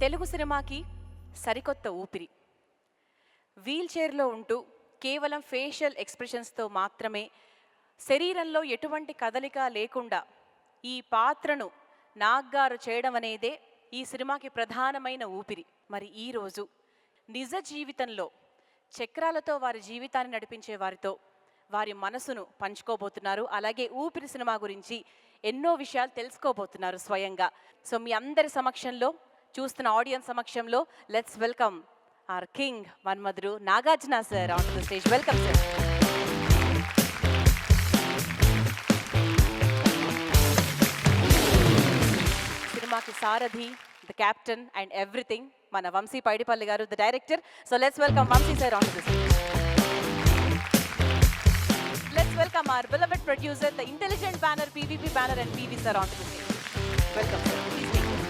తెలుగు సినిమాకి సరికొత్త ఊపిరి. వీల్ చైర్లో ఉంటూ కేవలం ఫేషియల్ ఎక్స్ప్రెషన్స్తో మాత్రమే, శరీరంలో ఎటువంటి కదలిక లేకుండా ఈ పాత్రను నాగ్గారు చేయడం అనేదే ఈ సినిమాకి ప్రధానమైన ఊపిరి. మరి ఈరోజు నిజ జీవితంలో చక్రాలతో వారి జీవితాన్ని నడిపించే వారితో వారి మనసును పంచుకోబోతున్నారు. అలాగే ఊపిరి సినిమా గురించి ఎన్నో విషయాలు తెలుసుకోబోతున్నారు స్వయంగా. సో మీ అందరి సమక్షంలో, చూస్తున్న ఆడియన్స్ సమక్షంలో, let's welcome our king, Manmadru Nagarjuna sir onto the stage. Welcome sir. Cinemaki Sarathi, the captain and everything, mana Vamsi Paidipalli garu, the director. So let's welcome Vamsi sir onto the stage. Let's welcome our beloved producer, the intelligent banner, PVP banner and PV sir onto the stage. Welcome sir. Please take it.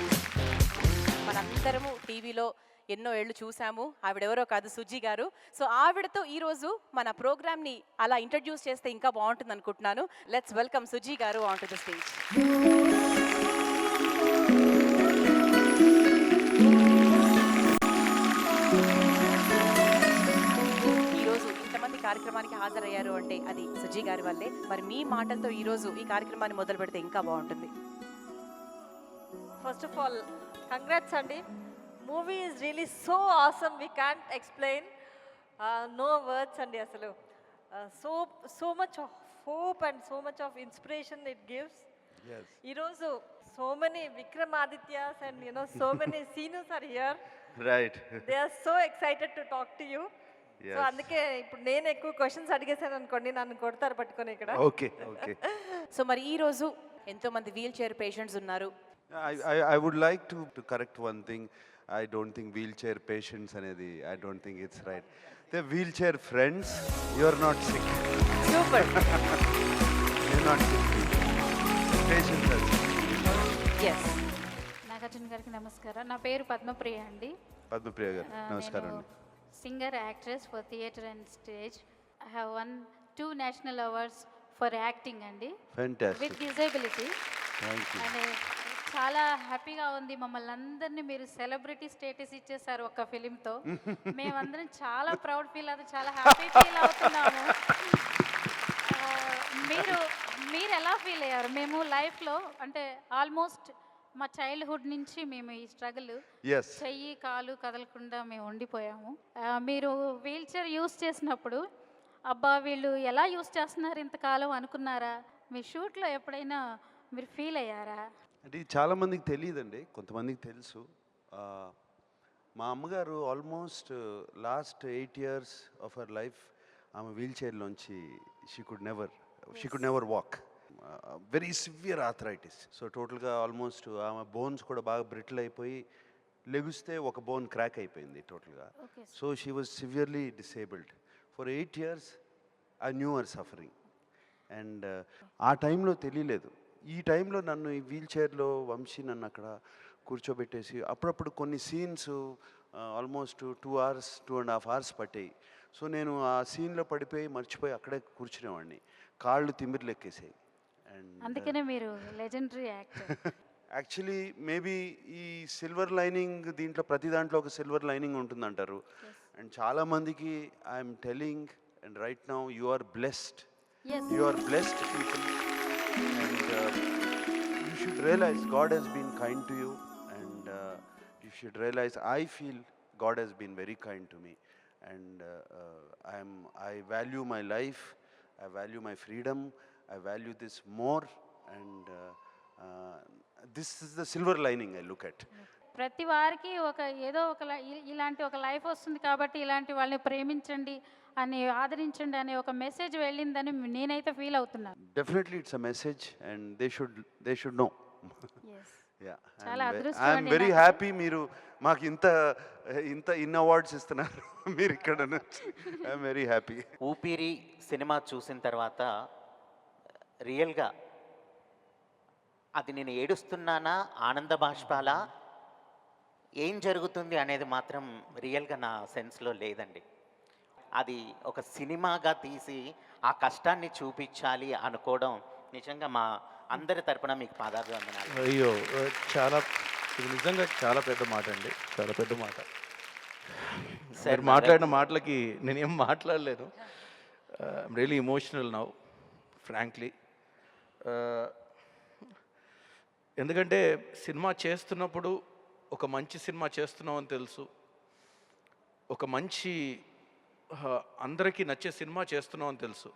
Manandaram TVలో ఎన్నో ఏళ్ళు చూసాము. ఆవిడెవరో కాదు, సుజీ గారు. So ఆవిడతో ఈరోజు మన ప్రోగ్రామ్ని అలా ఇంట్రడ్యూస్ చేస్తే ఇంకా బాగుంటుంది అనుకుంటున్నాను. లెట్స్ వెల్కమ్ సుజీ గారు ఆన్ టు ద స్టేజ్. ఈరోజు ఇంతమంది కార్యక్రమానికి హాజరయ్యారు అంటే అది సుజీ గారి వల్లే. మరి మీ మాటలతో ఈరోజు ఈ కార్యక్రమాన్ని మొదలు పెడితే ఇంకా బాగుంటుంది. ఫస్ట్ ఆఫ్ ఆల్ కంగ్రాట్స్ అండి. Movie is really so awesome, we can't explain, no words అండి. అసలు so much of hope and so much of inspiration it gives. ఈరోజు సో మెనీ విక్రమాదిత్యాస్ and you know so many seniors are here, right? They are so excited to talk to you. So అందుకే ఇప్పుడు నేను ఎక్కువ questions అడిగేసాను అనుకోండి, నన్ను కొడతారు పట్టుకొని ఇక్కడ. Okay okay. సో మరి ఈ రోజు ఎంతో మంది వీల్ చైర్ పేషెంట్స్ ఉన్నారు. I would like to correct one thing. I don't think wheelchair patients anedi, I don't think it's right. They're wheelchair friends. You're not sick. Super. You're not sick. Patients are sick. Yes. Nagarjuna గారికి నమస్కారం. నా పేరు పద్మప్రియ అండి. పద్మప్రియ గారు నమస్కారం అండి. Singer, actress for theatre and stage. I have one 2 national awards for acting అండి, Fantastic. With disability. Thank you. And చాలా హ్యాపీగా ఉంది. మమ్మల్ని అందరినీ మీరు సెలబ్రిటీ స్టేటస్ ఇచ్చేసారు ఒక్క ఫిలింతో. మేమందరం చాలా ప్రౌడ్ ఫీల్ అవుతాం, చాలా హ్యాపీ ఫీల్ అవుతున్నాము. మీరు ఎలా ఫీల్ అయ్యారు? మేము లైఫ్లో అంటే ఆల్మోస్ట్ మా చైల్డ్హుడ్ నుంచి మేము ఈ స్ట్రగుల్, చెయ్యి కాలు కదలకుండా మేము ఉండిపోయాము. మీరు వీల్ చైర్ యూస్ చేసినప్పుడు అబ్బా వీళ్ళు ఎలా యూస్ చేస్తున్నారు ఇంతకాలం అనుకున్నారా? మీ షూట్లో ఎప్పుడైనా మీరు ఫీల్ అయ్యారా? అంటే చాలా మందికి తెలియదండి, కొంతమందికి తెలుసు. మా అమ్మగారు almost last 8 years of her life ఆమె వీల్ చైర్లోంచి she could never walk. Very severe arthritis. So టోటల్గా ఆల్మోస్ట్ ఆమె బోన్స్ కూడా బాగా బ్రిటిల్ అయిపోయి, లెగుస్తే ఒక బోన్ క్రాక్ అయిపోయింది టోటల్గా. So she was severely disabled for 8 years. I knew her suffering. And ఆ టైంలో తెలియలేదు. ఈ టైంలో నన్ను ఈ వీల్ చైర్లో వంశీ నన్ను అక్కడ కూర్చోబెట్టేసి అప్పుడప్పుడు కొన్ని సీన్స్ ఆల్మోస్ట్ 2 hours 2.5 hours పట్టాయి. సో నేను ఆ సీన్లో పడిపోయి మర్చిపోయి అక్కడే కూర్చునేవాడిని. కాళ్ళు తిమ్మిర్లు ఎక్కేసాయి. అండ్ అందుకనే మీరు లెజెండరీ యాక్టర్. యాక్చువల్లీ మేబీ ఈ సిల్వర్ లైనింగ్, దీంట్లో ప్రతి దాంట్లో ఒక సిల్వర్ లైనింగ్ ఉంటుందంటారు. అండ్ చాలామందికి I'm telling, and right now you are blessed. You are blessed people. And you should realize God has been kind to you, and you should realize I feel God has been very kind to me, and I value my life, I value my freedom, I value this more, and this is the silver lining I look at. ప్రతి వారికి ఏదో ఒక ఇలాంటి ఒక life వస్తుంది కాబట్టి ఇలాంటి వాళ్ళని ప్రేమించండి అని, ఆదరించండి అనే ఒక మెసేజ్ వెళ్ళిందని నేనైతే ఫీల్ అవుతున్నాను. Definitely it's a message, and they should know. Yeah. చాలా అదృష్టం. I am very happy మీరు మాకు ఇంత అవార్డ్స్ ఇస్తున్నారు మీరు ఇక్కడ. I am very happy. ఊపిరి సినిమా చూసిన తర్వాత రియల్గా అది నేను ఏడుస్తున్నానా, ఆనంద బాష్పాలా, ఏం జరుగుతుంది అనేది మాత్రం రియల్గా నా సెన్స్లో లేదండి. అది ఒక సినిమాగా తీసి ఆ కష్టాన్ని చూపించాలి అనుకోవడం నిజంగా మా అందరి తరపున మీకు పాదాభివందనాలు. అయ్యో, చాలా ఇది నిజంగా చాలా పెద్ద మాట అండి, చాలా పెద్ద మాట. Sir, మీరు మాట్లాడిన మాటలకి నేనేం మాట్లాడలేను. I'm really emotional now, frankly. ఎందుకంటే సినిమా చేస్తున్నప్పుడు ఒక మంచి సినిమా చేస్తున్నామని తెలుసు, ఒక మంచి అందరికీ నచ్చే సినిమా చేస్తున్నామని తెలుసు.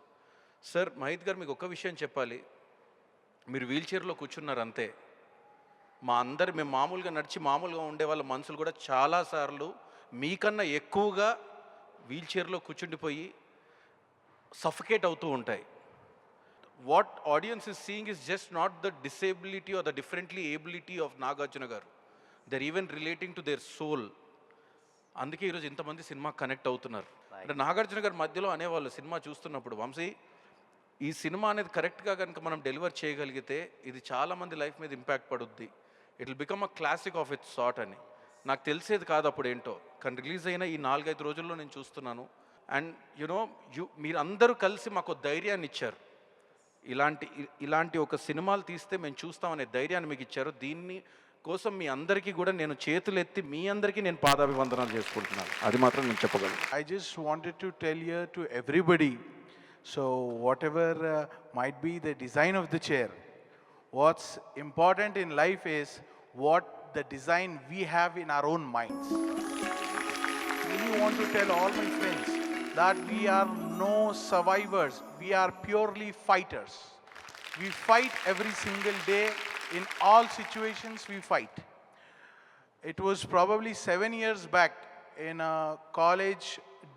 సార్ మహిత్ గారు, మీకు ఒక విషయం చెప్పాలి. మీరు వీల్ చైర్లో కూర్చున్నారు అంతే. మేము మామూలుగా నడిచి మామూలుగా ఉండే వాళ్ళ మనసులు కూడా చాలాసార్లు మీకన్నా ఎక్కువగా వీల్ చైర్లో కూర్చుండిపోయి సఫకేట్ అవుతూ ఉంటాయి. What audience is seeing is just not the disability or the differently ability of Nagarjuna garu. They're even relating to their soul. అందుకే ఈరోజు ఇంతమంది సినిమా కనెక్ట్ అవుతున్నారు. అంటే నాగార్జున గారు మధ్యలో అనేవాళ్ళు సినిమా చూస్తున్నప్పుడు, వంశీ ఈ సినిమా అనేది కరెక్ట్గా కనుక మనం డెలివర్ చేయగలిగితే ఇది చాలామంది లైఫ్ మీద ఇంపాక్ట్ పడుద్ది, it will become a classic of it's sort అని. నాకు తెలిసేది కాదు అప్పుడు ఏంటో, కానీ రిలీజ్ అయిన ఈ 4-5 రోజుల్లో నేను చూస్తున్నాను. అండ్ మీరు అందరూ కలిసి మాకు ధైర్యాన్ని ఇచ్చారు. ఇలాంటి ఒక సినిమాలు తీస్తే మేము చూస్తామనే ధైర్యాన్ని మీకు ఇచ్చారు. దీన్ని కోసం మీ అందరికీ కూడా నేను చేతులెత్తి మీ అందరికీ నేను పాదాభివందనాలు చేసుకుంటున్నాను. అది మాత్రం నేను చెప్పగలను. I just wanted to tell here to everybody, so whatever might be the design of the chair, what's important in life is what the design we have in our own minds. I really want to tell all my friends that we are no survivors, we are purely fighters. We fight every single day, in all situations we fight. It was probably 7 years back in a college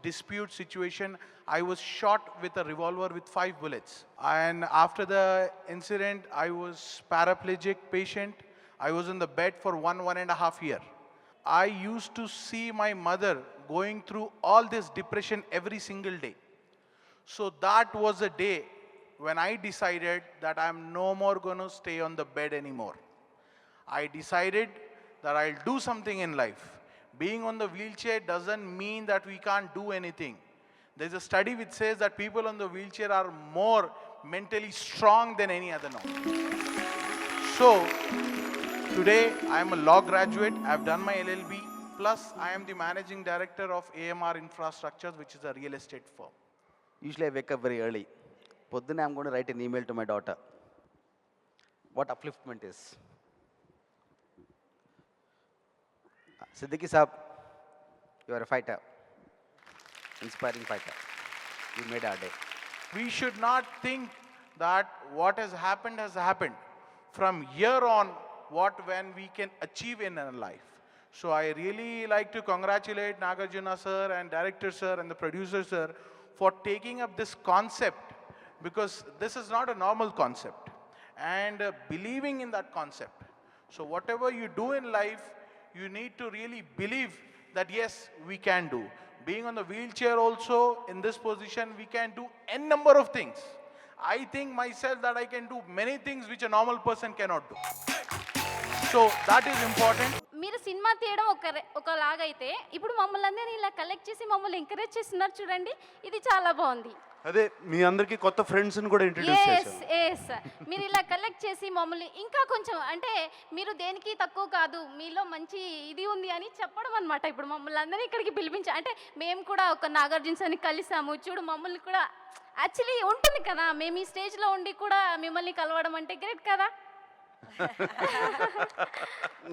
dispute situation. I was shot with a revolver with 5 bullets. And after the incident, I was paraplegic patient. I was in the bed for 1.5 years. I used to see my mother going through all this depression every single day. So that was a day when I decided that I'm no more going to stay on the bed anymore. I decided that I'll do something in life. Being on the wheelchair doesn't mean that we can't do anything. There's a study which says that people on the wheelchair are more mentally strong than any other now. So, today I am a law graduate. I've done my LLB. Plus, I am the managing director of AMR Infrastructures, which is a real estate firm. Usually I wake up very early. Poddune I'm going to write an email to my daughter. What upliftment is. Siddiqui Saab, you are a fighter. Inspiring fighter. You made our day. We should not think that what has happened. From here on, when we can achieve in our life. So I really like to congratulate Nagarjuna sir and director sir and the producer sir for taking up this concept, because this is not a normal concept, and believing in that concept. So whatever you do in life, you need to really believe that yes, we can do. Being on the wheelchair also, in this position, we can do n number of things. I think myself that I can do many things which a normal person cannot do. So that is important. మీరు cinema తీయడం ఒకలాగైతే ఇప్పుడు మమ్మల్ని అందరినీ ఇలా collect చేసి మమ్మల్ని encourage చేస్తున్నారు చూడండి, ఇది చాలా బాగుంది. అదే మీ అందరికీ కొత్త ఫ్రెండ్స్ని కూడా ఇంట్రడ్యూస్ చేశాను. మీరు ఇలా కలెక్ట్ చేసి మమ్మల్ని ఇంకా కొంచెం అంటే మీరు దేనికి తక్కువ కాదు, మీలో మంచి ఇది ఉంది అని చెప్పడం అనమాట. ఇప్పుడు మమ్మల్ని అందరినీ ఇక్కడికి పిలిపించా అంటే మేము కూడా ఒక నాగార్జున సార్ని కలిసాము చూడు, మమ్మల్ని కూడా యాక్చువల్లీ ఉంటుంది కదా, మేము ఈ స్టేజ్లో ఉండి కూడా మిమ్మల్ని కలవడం అంటే గ్రేట్ కదా.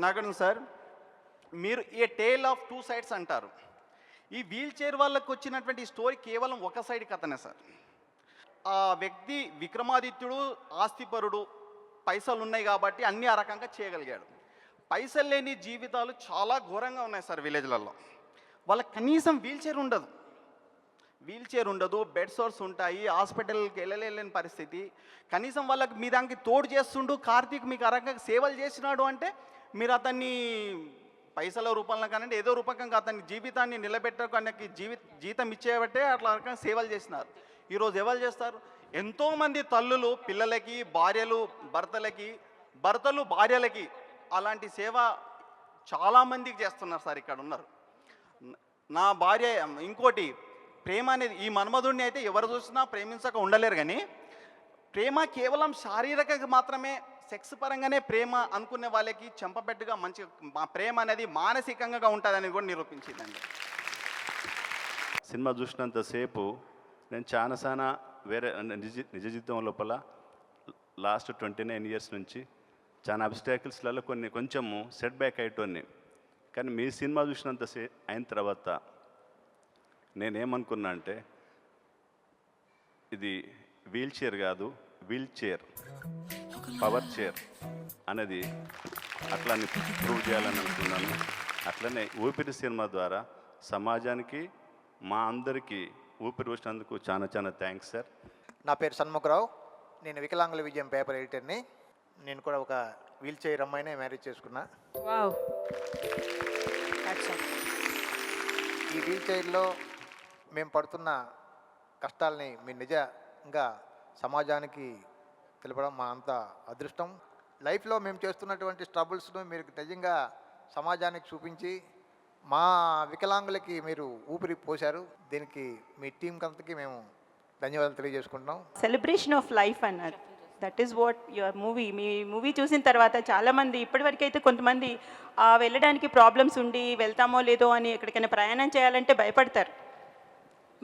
నాగార్జున సార్, మీరు ఏ టేల్ ఆఫ్ 2 sides అంటారు. ఈ వీల్ చైర్ వాళ్ళకు వచ్చినటువంటి స్టోరీ కేవలం ఒక సైడ్ కథనే సార్. ఆ వ్యక్తి విక్రమాదిత్యుడు ఆస్తిపరుడు, పైసలు ఉన్నాయి కాబట్టి అన్ని ఆ రకంగా చేయగలిగాడు. పైసలు లేని జీవితాలు చాలా ఘోరంగా ఉన్నాయి సార్ విలేజ్లలో. వాళ్ళకి కనీసం వీల్ చైర్ ఉండదు, బెడ్ సోర్స్ ఉంటాయి, హాస్పిటల్కి వెళ్ళలేని పరిస్థితి. కనీసం వాళ్ళకి మీ దానికి తోడు చేస్తుండు కార్తీక్ మీకు ఆ రకంగా సేవలు చేసినాడు అంటే మీరు అతన్ని పైసల రూపంలో కానండి ఏదో రూపకంగా అతని జీవితాన్ని నిలబెట్టడానికి జీతం ఇచ్చేబట్టే అట్లా రకంగా సేవలు చేసినారు. ఈరోజు ఎవరు చేస్తారు? ఎంతోమంది తల్లులు పిల్లలకి, భర్తలు భార్యలకి అలాంటి సేవ చాలామందికి చేస్తున్నారు సార్. ఇక్కడ ఉన్నారు. నా భార్య ఇంకోటి ప్రేమ అనేది, ఈ మన్మధుడిని అయితే ఎవరు చూసినా ప్రేమించక ఉండలేరు, కానీ ప్రేమ కేవలం శారీరకంగా మాత్రమే సెక్స్ పరంగానే ప్రేమ అనుకునే వాళ్ళకి చెంపబెట్టుగా మంచి మా ప్రేమ అనేది మానసికంగా ఉంటుందని కూడా నిరూపించిందండి. సినిమా చూసినంతసేపు నేను చాలా వేరే నిజ జీవితం లోపల లాస్ట్ 29 ఇయర్స్ నుంచి చాలా అబ్స్టాకిల్స్లలో కొంచెము సెట్ బ్యాక్ అయ్యేటోని. కానీ మీ సినిమా అయిన తర్వాత నేనేమనుకున్నా అంటే ఇది వీల్ చైర్ కాదు, వీల్ చైర్, పవర్ చైర్ అనేది అట్లా ప్రూవ్ చేయాలని అనుకున్నాను. అట్లనే ఊపిరి సినిమా ద్వారా సమాజానికి మా అందరికీ ఊపిరి వచ్చినందుకు చాలా థ్యాంక్స్ సార్. నా పేరు షణ్ముఖరావు. నేను వికలాంగుల విజయం పేపర్ ఎడిటర్ని. నేను కూడా ఒక వీల్ చైర్ అమ్మాయినే మ్యారేజ్ చేసుకున్నా. వావ్. ఈ వీల్ చైర్లో మేము పడుతున్న కష్టాలని మీరు నిజంగా సమాజానికి తెలపడం మా అంత అదృష్టం. లైఫ్లో మేము చేస్తున్నటువంటి స్ట్రగుల్స్ను మీరు నిజంగా సమాజానికి చూపించి మా వికలాంగులకి మీరు ఊపిరి పోశారు. దీనికి మీ టీంకి అంతకి మేము ధన్యవాదాలు తెలియజేసుకుంటున్నాం. సెలబ్రేషన్ ఆఫ్ లైఫ్ అన్నారు. That is what your movie. Me movie చూసిన తర్వాత చాలామంది ఇప్పటివరకు అయితే కొంతమంది వెళ్ళడానికి ప్రాబ్లమ్స్ ఉండి వెళ్తామో లేదో అని ఎక్కడికైనా ప్రయాణం చేయాలంటే భయపడతారు.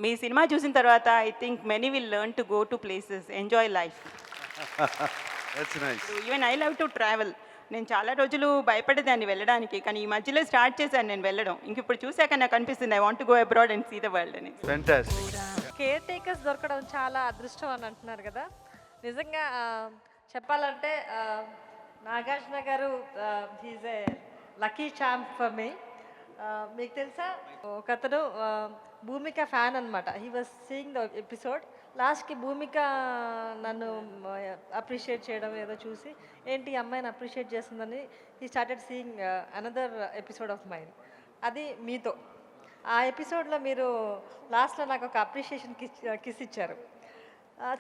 మీ సినిమా చూసిన తర్వాత I think many will learn to go to places, enjoy life. Even I love to travel. నేను చాలా రోజులు భయపడేదాన్ని వెళ్ళడానికి, కానీ ఈ మధ్యలో స్టార్ట్ చేశాను నేను వెళ్ళడం. ఇంక ఇప్పుడు చూశాక నాకు అనిపిస్తుంది I want to go abroad and see the world అని. కేర్ టేకర్స్ దొరకడం చాలా అదృష్టం అని అంటున్నారు కదా. నిజంగా చెప్పాలంటే Nagarjuna garu he's a lucky champ for me. మీకు తెలుసా, ఒకతను భూమిక ఫ్యాన్ అనమాట. He was seeing the episode. లాస్ట్కి భూమిక నన్ను అప్రిషియేట్ చేయడం ఏదో చూసి ఏంటి ఈ అమ్మాయిని అప్రిషియేట్ చేస్తుందని he started seeing another episode of mind. అది మీతో. ఆ ఎపిసోడ్లో మీరు లాస్ట్లో నాకు ఒక అప్రిషియేషన్ కిస్ ఇచ్చారు.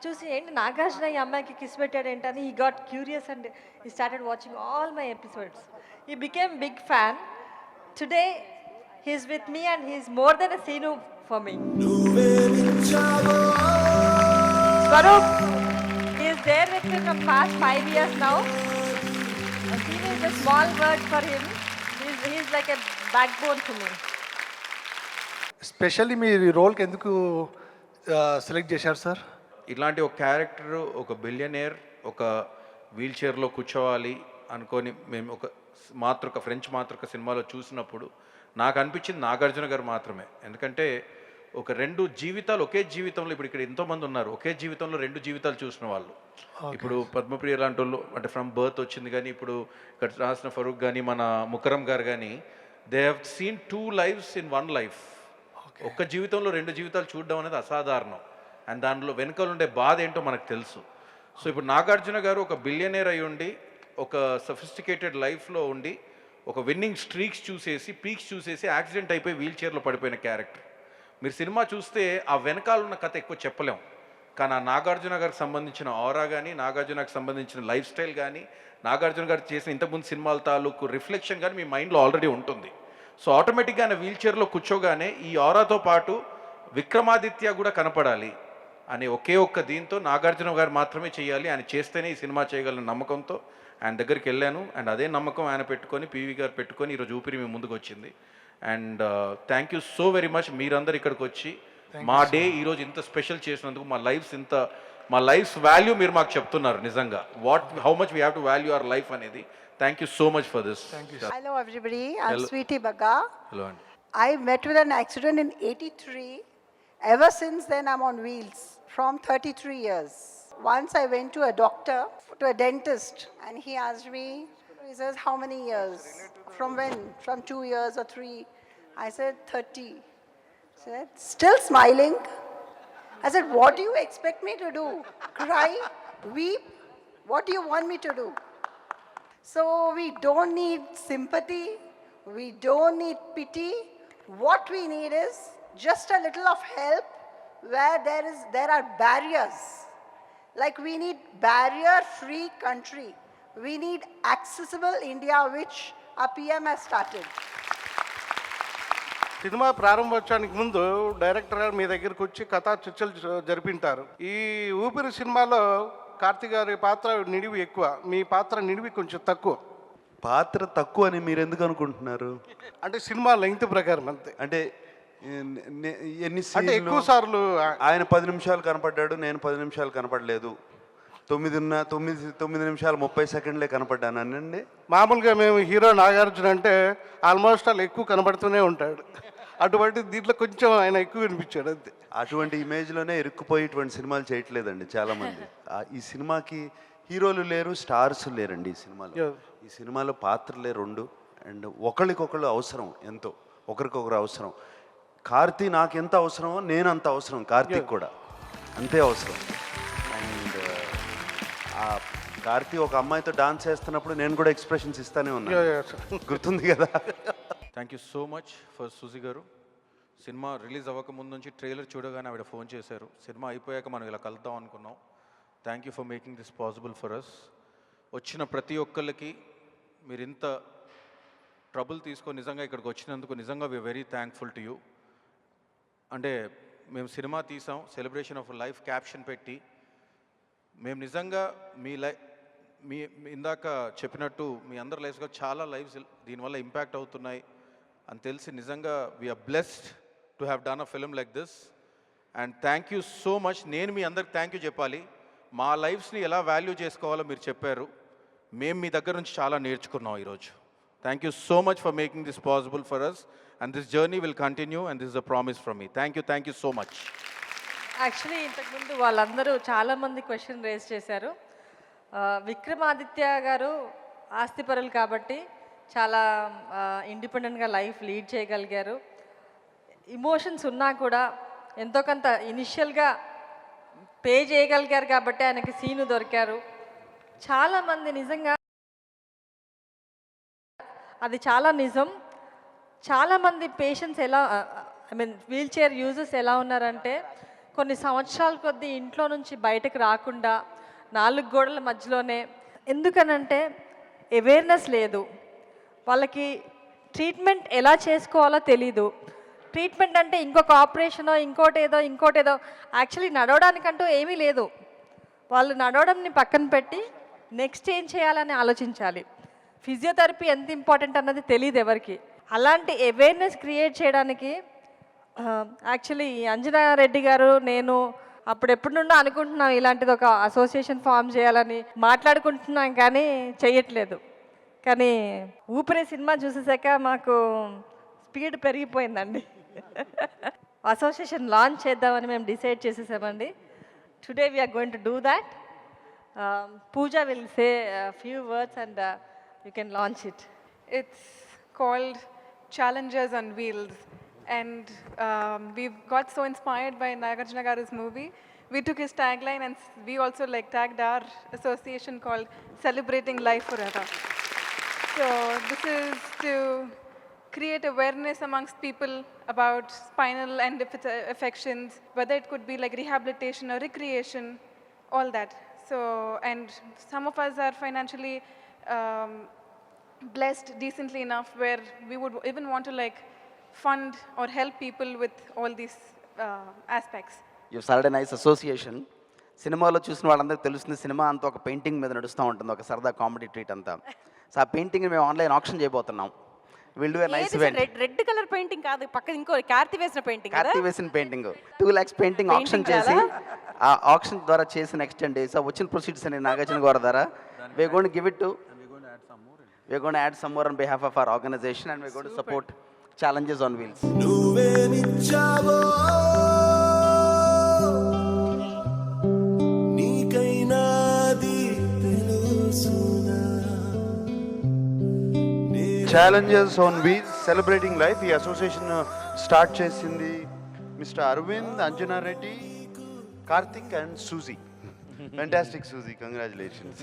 చూసి ఏంటి నాగార్జున ఈ అమ్మాయికి కిస్ పెట్టాడు ఏంటని he got curious and he started watching all my episodes. He became big fan. Today he is with me and he is more then a scene for me. Swaroop, he is there with me from past 5 years now. Sinu is a small word for him. He is like a backbone to me. Specially మీరు ఈ రోల్కి ఎందుకు select చేశారు sir? ఇలాంటి ఒక character, ఒక billionaire ఒక wheel చైర్లో కూర్చోవాలి అనుకొని మేము ఒక ఫ్రెంచ్ మాతృక సినిమాలో చూసినప్పుడు నాకు అనిపించింది నాగార్జున గారు మాత్రమే. ఎందుకంటే ఒక 2 జీవితాలు ఒకే జీవితంలో, ఇప్పుడు ఇక్కడ ఎంతోమంది ఉన్నారు ఒకే జీవితంలో 2 జీవితాలు చూసిన వాళ్ళు. ఇప్పుడు పద్మప్రియ లాంటి వాళ్ళు అంటే ఫ్రమ్ బర్త్ వచ్చింది, కానీ ఇప్పుడు ఇక్కడ రాసిన ఫరూక్ కానీ మన ముకరం గారు కానీ they have seen 2 lives in 1 life. ఒక్క జీవితంలో 2 జీవితాలు చూడడం అనేది అసాధారణం. అండ్ దానిలో వెనుకలు ఉండే బాధ ఏంటో మనకు తెలుసు. సో ఇప్పుడు నాగార్జున గారు ఒక బిలియనేర్ అయి ఉండి, ఒక సఫిస్టికేటెడ్ లైఫ్లో ఉండి, ఒక విన్నింగ్ స్ట్రీక్స్ చూసేసి, పీక్స్ చూసేసి యాక్సిడెంట్ అయిపోయి వీల్ చైర్లో పడిపోయిన క్యారెక్టర్. మీరు సినిమా చూస్తే ఆ వెనకాల ఉన్న కథ ఎక్కువ చెప్పలేం, కానీ ఆ నాగార్జున గారికి సంబంధించిన ఆరా కానీ, నాగార్జునకు సంబంధించిన లైఫ్ స్టైల్ కానీ, నాగార్జున గారు చేసిన ఇంతకుముందు సినిమాల తాలూకు రిఫ్లెక్షన్ కానీ మీ మైండ్లో ఆల్రెడీ ఉంటుంది. సో ఆటోమేటిక్గా ఆయన వీల్ చైర్లో కూర్చోగానే ఈ ఆరాతో పాటు విక్రమాదిత్య కూడా కనపడాలి అనే ఒక్క దీంతో నాగార్జున గారు మాత్రమే చేయాలి, ఆయన చేస్తేనే ఈ సినిమా చేయగలన నమ్మకంతో ఆయన దగ్గరికి వెళ్ళాను. అండ్ అదే నమ్మకం ఆయన పెట్టుకొని, పివి గారు పెట్టుకొని ఈరోజు ఊపిరి మీ ముందుకు వచ్చింది. And thank you so very much. మీరందరూ ఇక్కడికి వచ్చి మా డే ఈరోజు ఇంత స్పెషల్ చేసినందుకు, మా లైఫ్స్ వాల్యూ మీరు మాకు చెప్తున్నారు నిజంగా. How much we have to value our life అనేది. Thank you so much for this. Hello everybody, I'm Sweetie Bagga. Hello అండి. I met with an accident in 83. Ever since then I'm on wheels from 33 years. Once I went to a doctor, to a dentist, and he asked me, he says, how many years? From when? From 2 years or 3? I said 30. He said, still smiling? I said, what do you expect me to do? Cry? Weep? What do you want me to do? So we don't need sympathy. We don't need pity. What we need is just a little of help where there are barriers. Like we need barrier-free country. We need accessible India, which our PM has started. Cinema ప్రారంభోత్సవానికి ముందు director గారు మీ దగ్గరికి వచ్చి కథా చర్చలు జరిపింటారు. ఈ ఊపిరి సినిమాలో కార్తీక్ గారి పాత్ర నిడివి ఎక్కువ, మీ పాత్ర నిడివి కొంచెం తక్కువ. పాత్ర తక్కువ అని మీరు ఎందుకు అనుకుంటున్నారు? అంటే సినిమా లెంగ్త్ ప్రకారం అంతే. అంటే ఎన్ని అంటే ఎక్కువ సార్లు ఆయన 10 నిమిషాలు కనపడ్డాడు, నేను 10 నిమిషాలు కనపడలేదు. 9 నిమిషాలు 30 సెకండ్లే కనపడ్డాను అనండి. మామూలుగా మేము హీరో నాగార్జున అంటే ఆల్మోస్ట్ వాళ్ళు ఎక్కువ కనబడుతూనే ఉంటాడు. అటువంటి దీంట్లో కొంచెం ఆయన ఎక్కువ వినిపించాడు అంతే. అటువంటి ఇమేజ్లోనే ఇరుక్కుపోయి ఇటువంటి సినిమాలు చేయట్లేదండి చాలామంది. ఈ సినిమాకి హీరోలు లేరు, స్టార్స్ లేరండి ఈ సినిమాలో. ఈ సినిమాలో పాత్రలే 2 అండ్ ఒకరికొకరు అవసరం, ఎంతో ఒకరికొకరు అవసరం. కార్తీ నాకు ఎంత అవసరమో నేను అంత అవసరం, కార్తీక్ కూడా అంతే అవసరం. అండ్ ఆ కార్తీ ఒక అమ్మాయితో డాన్స్ చేస్తున్నప్పుడు నేను కూడా ఎక్స్ప్రెషన్స్ ఇస్తానే ఉన్నాను, గుర్తుంది కదా. Thank you so much for Suji garu. Cinema release అవ్వక ముందు నుంచి ట్రైలర్ చూడగానే ఆవిడ ఫోన్ చేశారు. సినిమా అయిపోయాక మనం ఇలా కలుద్దాం అనుకున్నాం. Thank you for making this possible for us. వచ్చిన ప్రతి ఒక్కళ్ళకి మీరు ఇంత ట్రబుల్ తీసుకొని నిజంగా ఇక్కడికి వచ్చినందుకు నిజంగా we are very thankful to you. అంటే మేము సినిమా తీసాం, సెలబ్రేషన్ ఆఫ్ లైఫ్ క్యాప్షన్ పెట్టి, మేము నిజంగా మీ ఇందాక చెప్పినట్టు మీ అందరి లైఫ్స్గా చాలా లైఫ్స్ దీనివల్ల ఇంపాక్ట్ అవుతున్నాయి అని తెలిసి నిజంగా we are blessed to have done a film like this. And thank you so much. నేను మీ అందరికి థ్యాంక్ యూ చెప్పాలి. మా లైఫ్స్ని ఎలా వాల్యూ చేసుకోవాలో మీరు చెప్పారు. మేము మీ దగ్గర నుంచి చాలా నేర్చుకున్నాం ఈరోజు. Thank you so much for making this possible for us. And this journey will continue and this is a promise from me. Thank you so much. Actually ఇంతకుముందు వాళ్ళందరూ చాలామంది క్వశ్చన్ రేస్ చేశారు. విక్రమాదిత్య గారు ఆస్తిపరులు కాబట్టి చాలా ఇండిపెండెంట్గా లైఫ్ లీడ్ చేయగలిగారు. Emotions ఉన్నా కూడా ఎంతో కొంత ఇనిషియల్గా పే చేయగలిగారు కాబట్టి ఆయనకి సీను దొరికారు. చాలామంది నిజంగా అది చాలా నిజం. చాలామంది పేషెంట్స్ ఎలా వీల్ చైర్ యూజర్స్ ఎలా ఉన్నారంటే కొన్ని సంవత్సరాల కొద్దీ ఇంట్లో నుంచి బయటకు రాకుండా 4 గోడల మధ్యలోనే. ఎందుకనంటే అవేర్నెస్ లేదు వాళ్ళకి, ట్రీట్మెంట్ ఎలా చేసుకోవాలో తెలీదు. ట్రీట్మెంట్ అంటే ఇంకొక ఆపరేషనో ఇంకోటేదో. యాక్చువల్లీ నడవడానికంటూ ఏమీ లేదు. వాళ్ళు నడవడంని పక్కన పెట్టి నెక్స్ట్ ఏం చేయాలని ఆలోచించాలి. ఫిజియోథెరపీ ఎంత ఇంపార్టెంట్ అన్నది తెలియదు ఎవరికి. అలాంటి అవేర్నెస్ క్రియేట్ చేయడానికి యాక్చువల్లీ అంజనా రెడ్డి గారు నేను అప్పుడెప్పటి నుండో అనుకుంటున్నాం ఇలాంటిది ఒక అసోసియేషన్ ఫామ్ చేయాలని మాట్లాడుకుంటున్నాం, కానీ చెయ్యట్లేదు. కానీ ఊపిరి సినిమా చూసేసాక మాకు స్పీడ్ పెరిగిపోయిందండి. అసోసియేషన్ లాంచ్ చేద్దామని మేము డిసైడ్ చేసేసామండి. Today we are going to do that. Pooja will say few words and you can launch it. It's called Challengers on Wheels, and we've got so inspired by Nagarjuna Garu's movie. We took his tagline and we also tagged our association called Celebrating Life Forever. So this is to create awareness amongst people about spinal and affections, whether it could be like rehabilitation or recreation, all that. So, and some of us are financially blessed decently enough where we would even want to fund or help people with all these aspects. You started a nice association. సినిమాలో చూసిన వాళ్ళందరికీ తెలుస్తుంది, cinema అంతా ఒక painting మీద నడుస్తూ ఉంటుంది, ఒక సరదా కామెడీ ట్రీట్ అంతా. సో ఆ పెయింటింగ్ మేము ఆన్లైన్ ఆప్షన్ చేయబోతున్నాం. Will do a nice event. Red colour painting కాదు, పక్కన ఇంకో కార్తీ వేసిన పెయింటింగ్. కార్తీ వేసిన పెయింటింగ్ 2 lakhs పెయింటింగ్ ఆప్షన్ చేసి, ఆ ఆప్షన్ ద్వారా చేసి నెక్స్ట్ 10 days వచ్చిన ప్రొసీడ్స్ అని నాగార్జున గారి ద్వారా we are going to give it to, we are going to add some more on behalf of our organization, and we are going to support Challenges on Wheels. Challenges on wheels celebrating life ఈ association start చేసింది mister Arvind, Anjana Reddy, Karthik and Suzy. Fantastic Suzy, congratulations.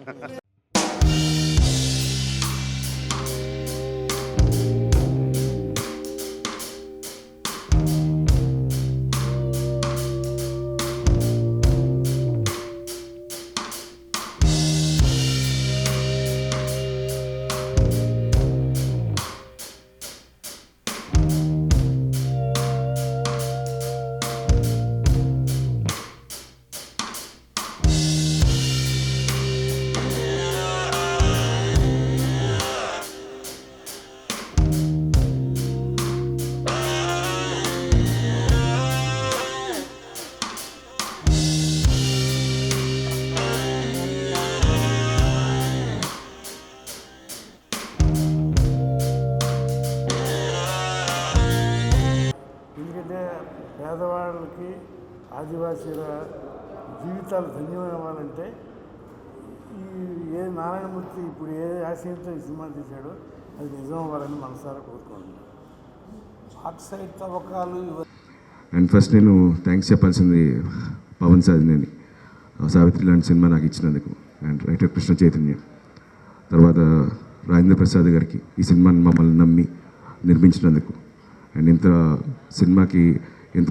పేదవాళ్ళకి ఆదివాసీల జీవితాలు ధన్యమవ్వాలంటే ఏ నారాయణమూర్తి ఇప్పుడు ఏ ఆశయంతో ఈ cinema తీశాడో అది నిజం అవ్వాలని మనసారా కోరుకుంటున్నాను. ఆక్సైడ్ తవ్వకాలు అండ్ ఫస్ట్ నేను థ్యాంక్స్ చెప్పాల్సింది పవన్ సాధినేని సావిత్రి లాంటి సినిమా నాకు ఇచ్చినందుకు, అండ్ రైటర్ కృష్ణ చైతన్య, తర్వాత రాజేంద్ర ప్రసాద్ గారికి ఈ సినిమాని మమ్మల్ని నమ్మి నిర్మించినందుకు, అండ్ ఇంత సినిమాకి ఎంత